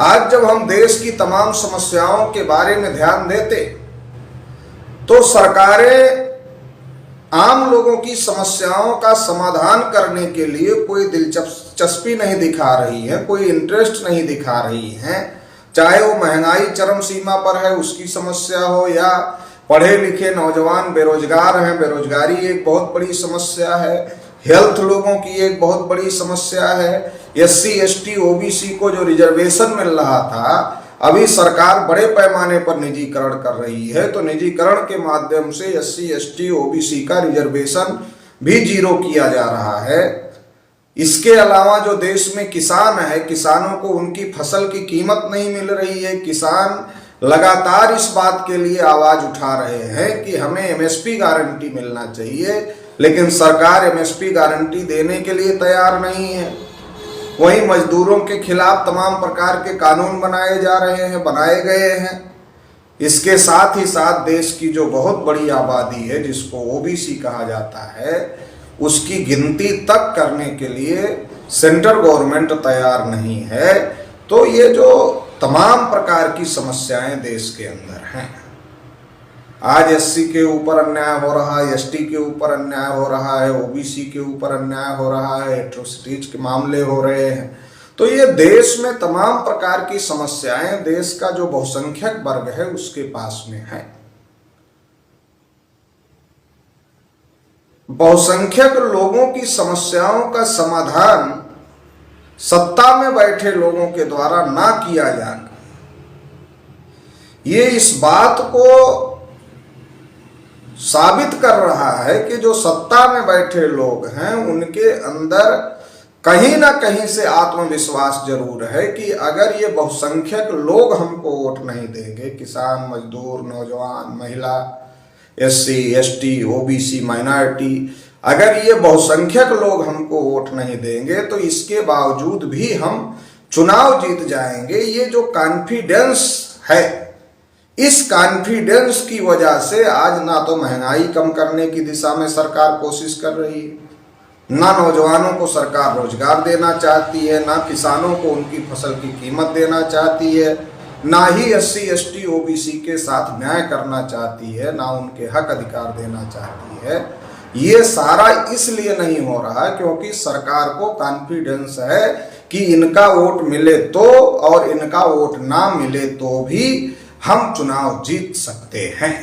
आज जब हम देश की तमाम समस्याओं के बारे में ध्यान देते तो सरकारें आम लोगों की समस्याओं का समाधान करने के लिए कोई दिलचस्पी नहीं दिखा रही है, कोई इंटरेस्ट नहीं दिखा रही हैं। चाहे वो महंगाई चरम सीमा पर है उसकी समस्या हो, या पढ़े लिखे नौजवान बेरोजगार हैं, बेरोजगारी एक बहुत बड़ी समस्या है, हेल्थ लोगों की एक बहुत बड़ी समस्या है, SC ST OBC को जो रिजर्वेशन मिल रहा था अभी सरकार बड़े पैमाने पर निजीकरण कर रही है, तो निजीकरण के माध्यम से SC ST OBC का रिजर्वेशन भी जीरो किया जा रहा है। इसके अलावा जो देश में किसान है, किसानों को उनकी फसल की कीमत नहीं मिल रही है। किसान लगातार इस बात के लिए आवाज उठा रहे हैं कि हमें MSP गारंटी मिलना चाहिए, लेकिन सरकार MSP गारंटी देने के लिए तैयार नहीं है। वहीं मजदूरों के खिलाफ तमाम प्रकार के कानून बनाए जा रहे हैं, बनाए गए हैं। इसके साथ ही साथ देश की जो बहुत बड़ी आबादी है जिसको OBC कहा जाता है, उसकी गिनती तक करने के लिए सेंट्रल गवर्नमेंट तैयार नहीं है। तो ये जो तमाम प्रकार की समस्याएं देश के अंदर हैं, आज SC के ऊपर अन्याय हो रहा है, ST के ऊपर अन्याय हो रहा है, OBC के ऊपर अन्याय हो रहा है, एट्रोसिटीज के मामले हो रहे हैं। तो ये देश में तमाम प्रकार की समस्याएं देश का जो बहुसंख्यक वर्ग है उसके पास में है। बहुसंख्यक लोगों की समस्याओं का समाधान सत्ता में बैठे लोगों के द्वारा ना किया जाना, ये इस बात को साबित कर रहा है कि जो सत्ता में बैठे लोग हैं उनके अंदर कहीं ना कहीं से आत्मविश्वास जरूर है कि अगर ये बहुसंख्यक लोग हमको वोट नहीं देंगे, किसान, मजदूर, नौजवान, महिला, SC ST OBC माइनॉरिटी, अगर ये बहुसंख्यक लोग हमको वोट नहीं देंगे तो इसके बावजूद भी हम चुनाव जीत जाएंगे। ये जो कॉन्फिडेंस है, इस कॉन्फिडेंस की वजह से आज ना तो महंगाई कम करने की दिशा में सरकार कोशिश कर रही है, ना नौजवानों को सरकार रोजगार देना चाहती है, ना किसानों को उनकी फसल की कीमत देना चाहती है, ना ही SC ST OBC के साथ न्याय करना चाहती है, ना उनके हक अधिकार देना चाहती है। ये सारा इसलिए नहीं हो रहा क्योंकि सरकार को कॉन्फिडेंस है कि इनका वोट मिले तो और इनका वोट ना मिले तो भी हम चुनाव जीत सकते हैं।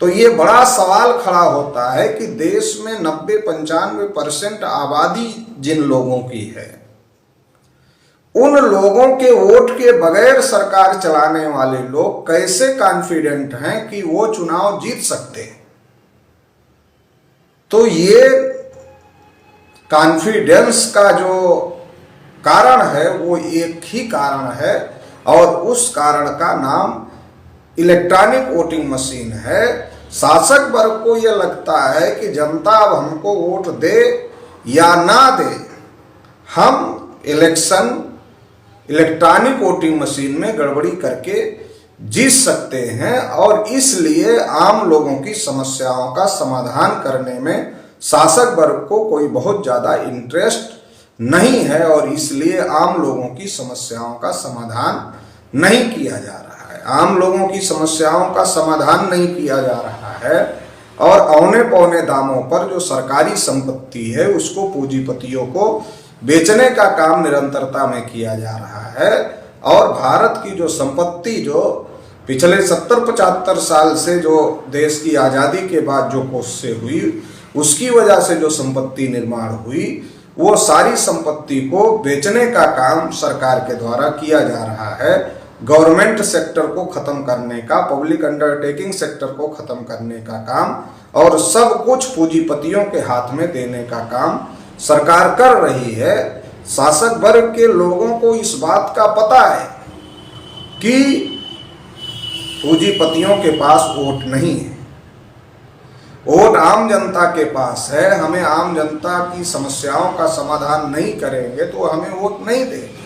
तो ये बड़ा सवाल खड़ा होता है कि देश में 90-95% आबादी जिन लोगों की है, उन लोगों के वोट के बगैर सरकार चलाने वाले लोग कैसे कॉन्फिडेंट हैं कि वो चुनाव जीत सकते हैं। तो ये कॉन्फिडेंस का जो कारण है वो एक ही कारण है, और उस कारण का नाम इलेक्ट्रॉनिक वोटिंग मशीन है। शासक वर्ग को यह लगता है कि जनता अब हमको वोट दे या ना दे, हम इलेक्शन इलेक्ट्रॉनिक वोटिंग मशीन में गड़बड़ी करके जीत सकते हैं, और इसलिए आम लोगों की समस्याओं का समाधान करने में शासक वर्ग को कोई बहुत ज़्यादा इंटरेस्ट नहीं है, और इसलिए आम लोगों की समस्याओं का समाधान नहीं किया जा रहा है। आम लोगों की समस्याओं का समाधान नहीं किया जा रहा है, और औने पौने दामों पर जो सरकारी संपत्ति है उसको पूंजीपतियों को बेचने का काम निरंतरता में किया जा रहा है। और भारत की जो संपत्ति जो पिछले 70-75 साल से जो देश की आज़ादी के बाद जो कोशिशें हुई, उसकी वजह से जो संपत्ति निर्माण हुई, वो सारी संपत्ति को बेचने का काम सरकार के द्वारा किया जा रहा है। गवर्नमेंट सेक्टर को खत्म करने का, पब्लिक अंडरटेकिंग सेक्टर को खत्म करने का काम, और सब कुछ पूंजीपतियों के हाथ में देने का काम सरकार कर रही है। शासक वर्ग के लोगों को इस बात का पता है कि पूंजीपतियों के पास वोट नहीं है, वोट आम जनता के पास है। हमें आम जनता की समस्याओं का समाधान नहीं करेंगे तो हमें वोट नहीं देंगे।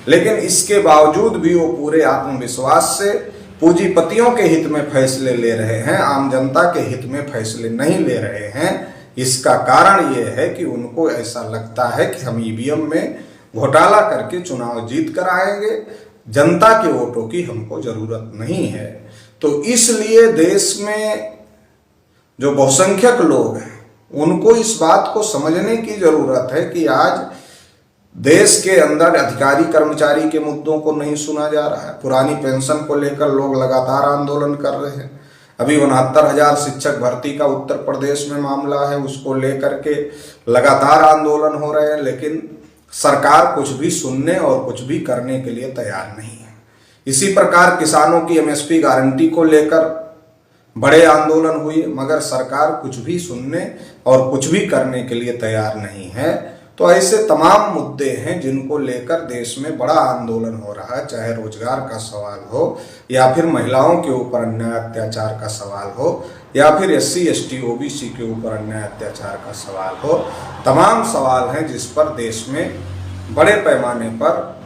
लेकिन इसके बावजूद भी वो पूरे आत्मविश्वास से पूंजीपतियों के हित में फैसले ले रहे हैं, आम जनता के हित में फैसले नहीं ले रहे हैं। इसका कारण ये है कि उनको ऐसा लगता है कि हम EVM में घोटाला करके चुनाव जीत कर आएंगे, जनता के वोटों की हमको जरूरत नहीं है। तो इसलिए देश में जो बहुसंख्यक लोग हैं उनको इस बात को समझने की जरूरत है कि आज देश के अंदर अधिकारी कर्मचारी के मुद्दों को नहीं सुना जा रहा है। पुरानी पेंशन को लेकर लोग लगातार आंदोलन कर रहे हैं। अभी 69,000 शिक्षक भर्ती का उत्तर प्रदेश में मामला है, उसको लेकर के लगातार आंदोलन हो रहे हैं, लेकिन सरकार कुछ भी सुनने और कुछ भी करने के लिए तैयार नहीं है। इसी प्रकार किसानों की एमएसपी गारंटी को लेकर बड़े आंदोलन हुए, मगर सरकार कुछ भी सुनने और कुछ भी करने के लिए तैयार नहीं है। तो ऐसे तमाम मुद्दे हैं जिनको लेकर देश में बड़ा आंदोलन हो रहा है, चाहे रोजगार का सवाल हो या फिर महिलाओं के ऊपर अन्याय अत्याचार का सवाल हो या फिर SC ST OBC के ऊपर अन्याय अत्याचार का सवाल हो। तमाम सवाल हैं जिस पर देश में बड़े पैमाने पर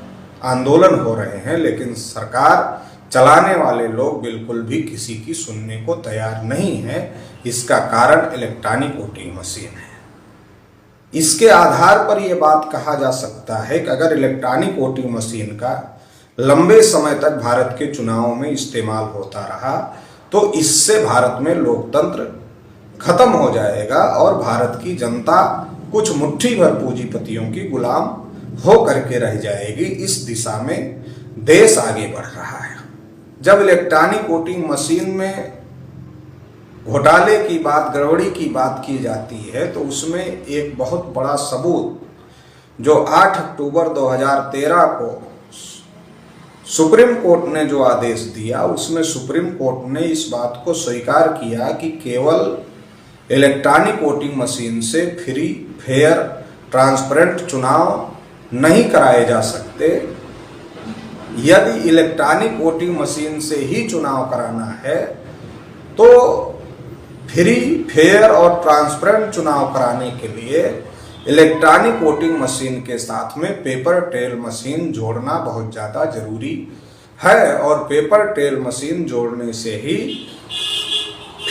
आंदोलन हो रहे हैं, लेकिन सरकार चलाने वाले लोग बिल्कुल भी किसी की सुनने को तैयार नहीं है। इसका कारण इलेक्ट्रॉनिक वोटिंग मशीन है। इसके आधार पर यह बात कहा जा सकता है कि अगर इलेक्ट्रॉनिक वोटिंग मशीन का लंबे समय तक भारत के चुनावों में इस्तेमाल होता रहा तो इससे भारत में लोकतंत्र खत्म हो जाएगा और भारत की जनता कुछ मुट्ठी भर पूंजीपतियों की गुलाम हो करके रह जाएगी। इस दिशा में देश आगे बढ़ रहा है। जब इलेक्ट्रॉनिक वोटिंग मशीन में घोटाले की बात, गड़बड़ी की बात की जाती है तो उसमें एक बहुत बड़ा सबूत जो 8 अक्टूबर 2013 को सुप्रीम कोर्ट ने जो आदेश दिया, उसमें सुप्रीम कोर्ट ने इस बात को स्वीकार किया कि केवल इलेक्ट्रॉनिक वोटिंग मशीन से फ्री, फेयर, ट्रांसपेरेंट चुनाव नहीं कराए जा सकते। यदि इलेक्ट्रॉनिक वोटिंग मशीन से ही चुनाव कराना है तो फ्री, फेयर और ट्रांसपेरेंट चुनाव कराने के लिए इलेक्ट्रॉनिक वोटिंग मशीन के साथ में पेपर ट्रेल मशीन जोड़ना बहुत ज़्यादा जरूरी है। और पेपर ट्रेल मशीन जोड़ने से ही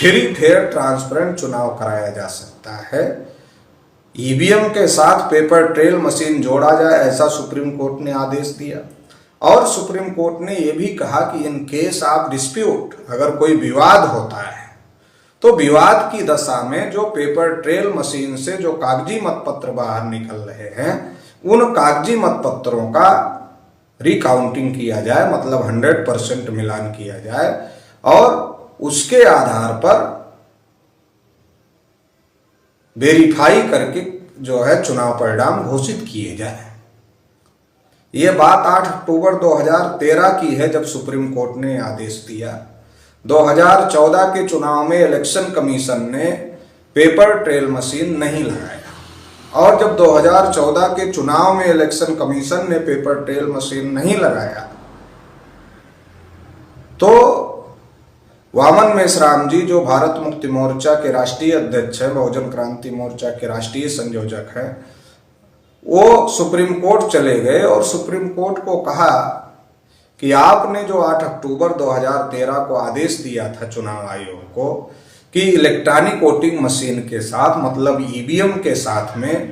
फ्री, फेयर, ट्रांसपेरेंट चुनाव कराया जा सकता है। ईवीएम के साथ पेपर ट्रेल मशीन जोड़ा जाए, ऐसा सुप्रीम कोर्ट ने आदेश दिया। और सुप्रीम कोर्ट ने यह भी कहा कि इन केस ऑफ डिस्प्यूट, अगर कोई विवाद होता है तो विवाद की दशा में जो पेपर ट्रेल मशीन से जो कागजी मतपत्र बाहर निकल रहे हैं उन कागजी मतपत्रों का रिकाउंटिंग किया जाए, मतलब 100% मिलान किया जाए और उसके आधार पर वेरीफाई करके जो है चुनाव परिणाम घोषित किए जाए। ये बात 8 अक्टूबर 2013 की है जब सुप्रीम कोर्ट ने आदेश दिया। 2014 के चुनाव में इलेक्शन कमीशन ने पेपर ट्रेल मशीन नहीं लगाया और जब 2014 के चुनाव में इलेक्शन कमीशन ने पेपर ट्रेल मशीन नहीं लगाया तो वामन मेश्राम जी, जो भारत मुक्ति मोर्चा के राष्ट्रीय अध्यक्ष हैं, बहुजन क्रांति मोर्चा के राष्ट्रीय संयोजक हैं, वो सुप्रीम कोर्ट चले गए और सुप्रीम कोर्ट को कहा कि आपने जो 8 अक्टूबर 2013 को आदेश दिया था चुनाव आयोग को कि इलेक्ट्रॉनिक वोटिंग मशीन के साथ, मतलब ईवीएम के साथ में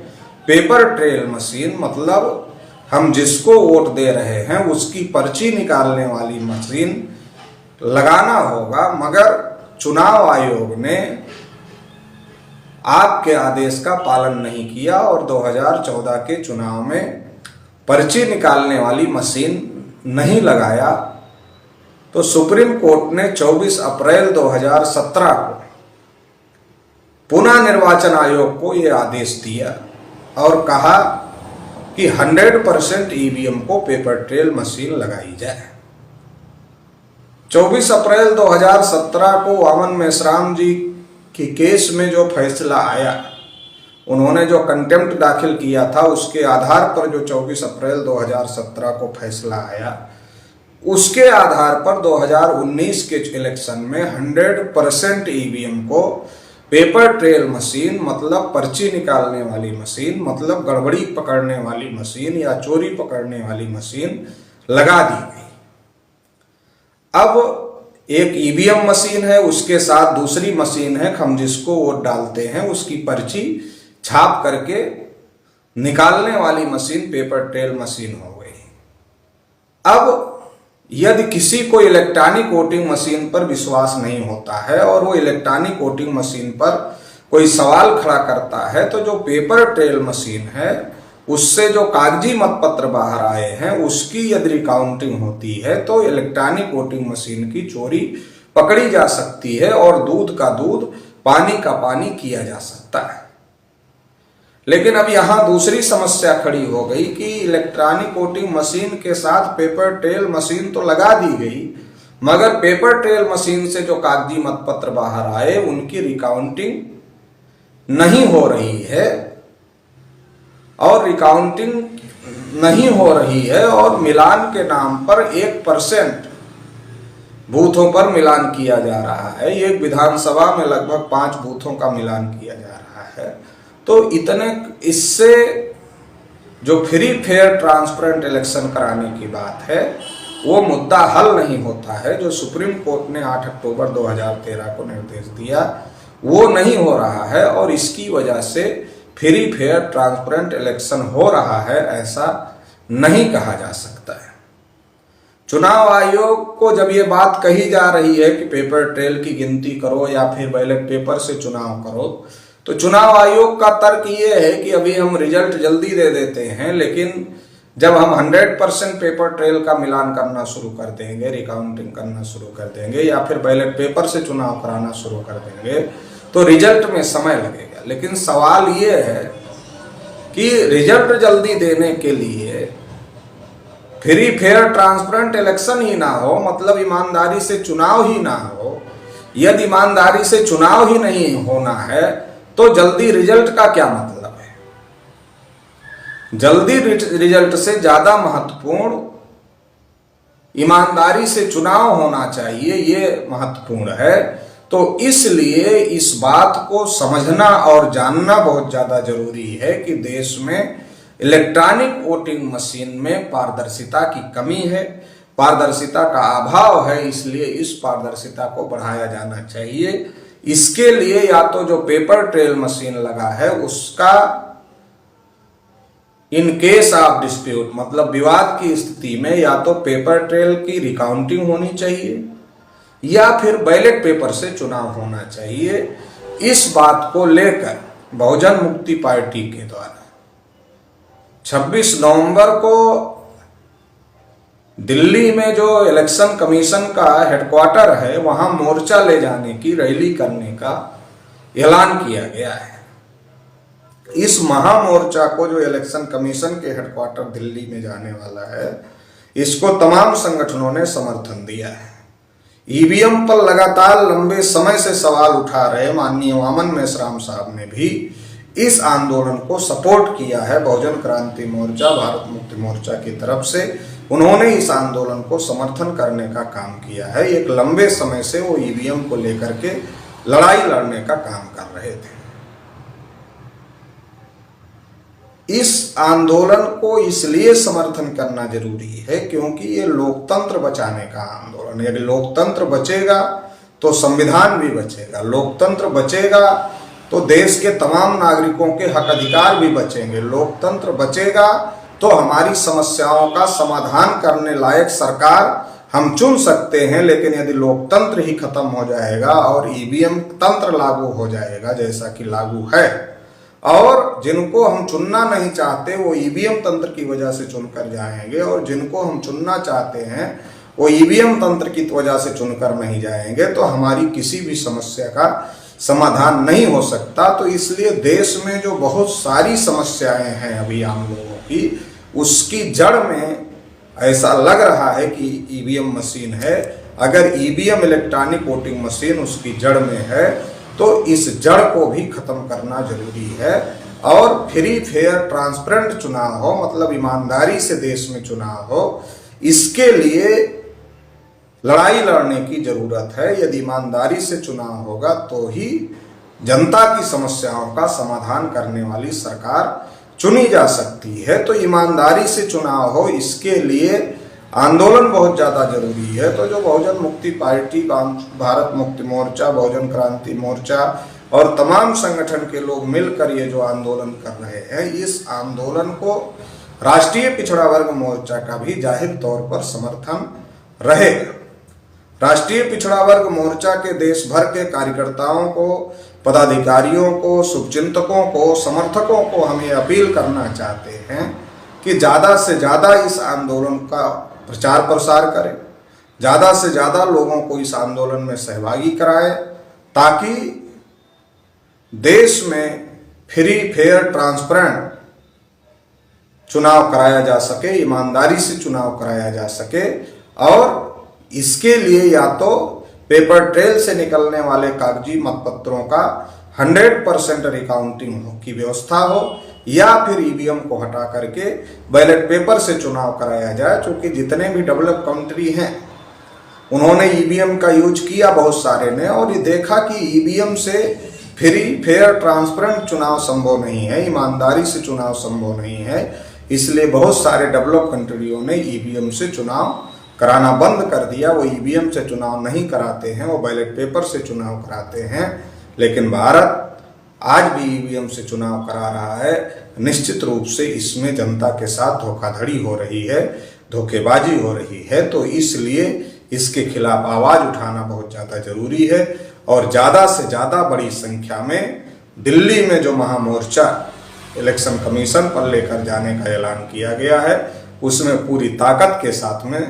पेपर ट्रेल मशीन, मतलब हम जिसको वोट दे रहे हैं उसकी पर्ची निकालने वाली मशीन लगाना होगा, मगर चुनाव आयोग ने आपके आदेश का पालन नहीं किया और 2014 के चुनाव में पर्ची निकालने वाली मशीन नहीं लगाया। तो सुप्रीम कोर्ट ने 24 अप्रैल 2017 को पुनः निर्वाचन आयोग को यह आदेश दिया और कहा कि 100% ईवीएम को पेपर ट्रेल मशीन लगाई जाए। 24 अप्रैल 2017 को वामन मेश्राम जी की केस में जो फैसला आया, उन्होंने जो कंटेम्प्ट दाखिल किया था उसके आधार पर जो 24 अप्रैल 2017 को फैसला आया, उसके आधार पर 2019 के इलेक्शन में 100% ईवीएम को पेपर ट्रेल मशीन, मतलब पर्ची निकालने वाली मशीन, मतलब गड़बड़ी पकड़ने वाली मशीन या चोरी पकड़ने वाली मशीन लगा दी गई। अब एक ईवीएम मशीन है, उसके साथ दूसरी मशीन है, हम जिसको वोट डालते हैं उसकी पर्ची छाप करके निकालने वाली मशीन पेपर ट्रेल मशीन हो गई। अब यदि किसी को इलेक्ट्रॉनिक वोटिंग मशीन पर विश्वास नहीं होता है और वो इलेक्ट्रॉनिक वोटिंग मशीन पर कोई सवाल खड़ा करता है, तो जो पेपर ट्रेल मशीन है उससे जो कागजी मतपत्र बाहर आए हैं उसकी यदि रिकाउंटिंग होती है तो इलेक्ट्रॉनिक वोटिंग मशीन की चोरी पकड़ी जा सकती है और दूध का दूध पानी का पानी किया जा सकता है। लेकिन अब यहां दूसरी समस्या खड़ी हो गई कि इलेक्ट्रॉनिक वोटिंग मशीन के साथ पेपर ट्रेल मशीन तो लगा दी गई, मगर पेपर ट्रेल मशीन से जो कागजी मतपत्र बाहर आए उनकी रिकाउंटिंग नहीं हो रही है और रिकाउंटिंग नहीं हो रही है और मिलान के नाम पर 1% बूथों पर मिलान किया जा रहा है। एक विधानसभा में लगभग 5 बूथों का मिलान किया जा रहा है। तो इतने इससे जो फ्री फेयर ट्रांसपेरेंट इलेक्शन कराने की बात है वो मुद्दा हल नहीं होता है। जो सुप्रीम कोर्ट ने 8 अक्टूबर 2013 को निर्देश दिया वो नहीं हो रहा है और इसकी वजह से फ्री फेयर ट्रांसपेरेंट इलेक्शन हो रहा है ऐसा नहीं कहा जा सकता है। चुनाव आयोग को जब ये बात कही जा रही है कि पेपर ट्रेल की गिनती करो या फिर बैलेट पेपर से चुनाव करो, तो चुनाव आयोग का तर्क ये है कि अभी हम रिजल्ट जल्दी दे देते हैं, लेकिन जब हम 100% पेपर ट्रेल का मिलान करना शुरू कर देंगे, रिकाउंटिंग करना शुरू कर देंगे या फिर बैलेट पेपर से चुनाव कराना शुरू कर देंगे तो रिजल्ट में समय लगेगा। लेकिन सवाल ये है कि रिजल्ट जल्दी देने के लिए फ्री फेयर ट्रांसपेरेंट इलेक्शन ही ना हो, मतलब ईमानदारी से चुनाव ही ना हो। यदि ईमानदारी से चुनाव ही नहीं होना है तो जल्दी रिजल्ट का क्या मतलब है? जल्दी रिजल्ट से ज्यादा महत्वपूर्ण ईमानदारी से चुनाव होना चाहिए, ये महत्वपूर्ण है। तो इसलिए इस बात को समझना और जानना बहुत ज्यादा जरूरी है कि देश में इलेक्ट्रॉनिक वोटिंग मशीन में पारदर्शिता की कमी है, पारदर्शिता का अभाव है। इसलिए इस पारदर्शिता को बढ़ाया जाना चाहिए। इसके लिए या तो जो पेपर ट्रेल मशीन लगा है उसका इन केस ऑफ डिस्प्यूट, मतलब विवाद की स्थिति में, या तो पेपर ट्रेल की रिकाउंटिंग होनी चाहिए या फिर बैलेट पेपर से चुनाव होना चाहिए। इस बात को लेकर बहुजन मुक्ति पार्टी के द्वारा 26 नवंबर को दिल्ली में जो इलेक्शन कमीशन का हेडक्वार्टर है वहां मोर्चा ले जाने की, रैली करने का ऐलान किया गया है। इस महामोर्चा को जो इलेक्शन कमीशन के हेडक्वार्टर दिल्ली में जाने वाला है, इसको तमाम संगठनों ने समर्थन दिया है। ईवीएम पर लगातार लंबे समय से सवाल उठा रहे माननीय वामन मेश्राम साहब ने भी इस आंदोलन को सपोर्ट किया है। बहुजन क्रांति मोर्चा, भारत मुक्ति मोर्चा की तरफ से उन्होंने इस आंदोलन को समर्थन करने का काम किया है। एक लंबे समय से वो ईवीएम को लेकर के लड़ाई लड़ने का काम कर रहे थे। इस आंदोलन को इसलिए समर्थन करना जरूरी है क्योंकि ये लोकतंत्र बचाने का आंदोलन है। यदि लोकतंत्र बचेगा तो संविधान भी बचेगा, लोकतंत्र बचेगा तो देश के तमाम नागरिकों के हक अधिकार भी बचेंगे, लोकतंत्र बचेगा तो हमारी समस्याओं का समाधान करने लायक सरकार हम चुन सकते हैं। लेकिन यदि लोकतंत्र ही खत्म हो जाएगा और ईवीएम तंत्र लागू हो जाएगा जैसा कि लागू है, और जिनको हम चुनना नहीं चाहते वो ईवीएम तंत्र की वजह से चुनकर जाएंगे और जिनको हम चुनना चाहते हैं वो ईवीएम तंत्र की वजह से चुनकर नहीं जाएंगे, तो हमारी किसी भी समस्या का समाधान नहीं हो सकता। तो इसलिए देश में जो बहुत सारी समस्याएं हैं अभी आम लोगों की, उसकी जड़ में ऐसा लग रहा है कि ईवीएम मशीन है। अगर ईवीएम इलेक्ट्रॉनिक वोटिंग मशीन उसकी जड़ में है तो इस जड़ को भी खत्म करना जरूरी है और फ्री फेयर ट्रांसपेरेंट चुनाव हो, मतलब ईमानदारी से देश में चुनाव हो। इसके लिए लड़ाई लड़ने की जरूरत है। यदि ईमानदारी से चुनाव होगा तो ही जनता की समस्याओं का समाधान करने वाली सरकार चुनी जा सकती है। तो ईमानदारी से चुनाव हो, इसके लिए आंदोलन बहुत ज़्यादा जरूरी है। तो जो बहुजन मुक्ति पार्टी, भारत मुक्ति मोर्चा, बहुजन क्रांति मोर्चा और तमाम संगठन के लोग मिलकर ये जो आंदोलन कर रहे हैं, इस आंदोलन को राष्ट्रीय पिछड़ा वर्ग मोर्चा का भी जाहिर तौर पर समर्थन रहेगा। राष्ट्रीय पिछड़ा वर्ग मोर्चा के देश भर के कार्यकर्ताओं को, पदाधिकारियों को, शुभचिंतकों को, समर्थकों को हम ये अपील करना चाहते हैं कि ज़्यादा से ज़्यादा इस आंदोलन का प्रचार प्रसार करें, ज़्यादा से ज़्यादा लोगों को इस आंदोलन में सहभागी कराएं, ताकि देश में फ्री, फेयर, ट्रांसपेरेंट चुनाव कराया जा सके, ईमानदारी से चुनाव कराया जा सके। और इसके लिए या तो पेपर ट्रेल से निकलने वाले कागजी मतपत्रों का 100% रिकाउंटिंग की व्यवस्था हो, या फिर ईवीएम को हटा करके बैलेट पेपर से चुनाव कराया जाए। क्योंकि जितने भी डेवलप कंट्री हैं उन्होंने ईवीएम का यूज किया बहुत सारे ने, और ये देखा कि ईवीएम से फ्री, फेयर, ट्रांसपेरेंट चुनाव संभव नहीं है, ईमानदारी से चुनाव संभव नहीं है। इसलिए बहुत सारे डेवलप कंट्रियों ने ईवीएम से चुनाव कराना बंद कर दिया। वो ईवीएम से चुनाव नहीं कराते हैं, वो बैलेट पेपर से चुनाव कराते हैं। लेकिन भारत आज भी ईवीएम से चुनाव करा रहा है। निश्चित रूप से इसमें जनता के साथ धोखाधड़ी हो रही है, धोखेबाजी हो रही है। तो इसलिए इसके खिलाफ आवाज उठाना बहुत ज़्यादा जरूरी है। और ज़्यादा से ज़्यादा बड़ी संख्या में दिल्ली में जो महामोर्चा इलेक्शन कमीशन पर लेकर जाने का ऐलान किया गया है, उसमें पूरी ताकत के साथ में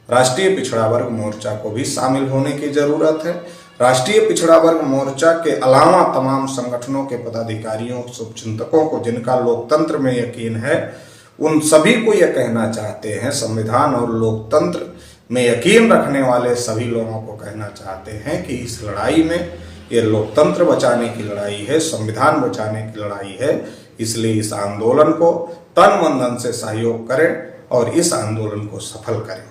राष्ट्रीय पिछड़ा वर्ग मोर्चा को भी शामिल होने की जरूरत है। राष्ट्रीय पिछड़ा वर्ग मोर्चा के अलावा तमाम संगठनों के पदाधिकारियों, शुभचिंतकों को, जिनका लोकतंत्र में यकीन है, उन सभी को यह कहना चाहते हैं, संविधान और लोकतंत्र में यकीन रखने वाले सभी लोगों को कहना चाहते हैं कि इस लड़ाई में, ये लोकतंत्र बचाने की लड़ाई है, संविधान बचाने की लड़ाई है। इसलिए इस आंदोलन को तन मन धन से सहयोग करें और इस आंदोलन को सफल करें।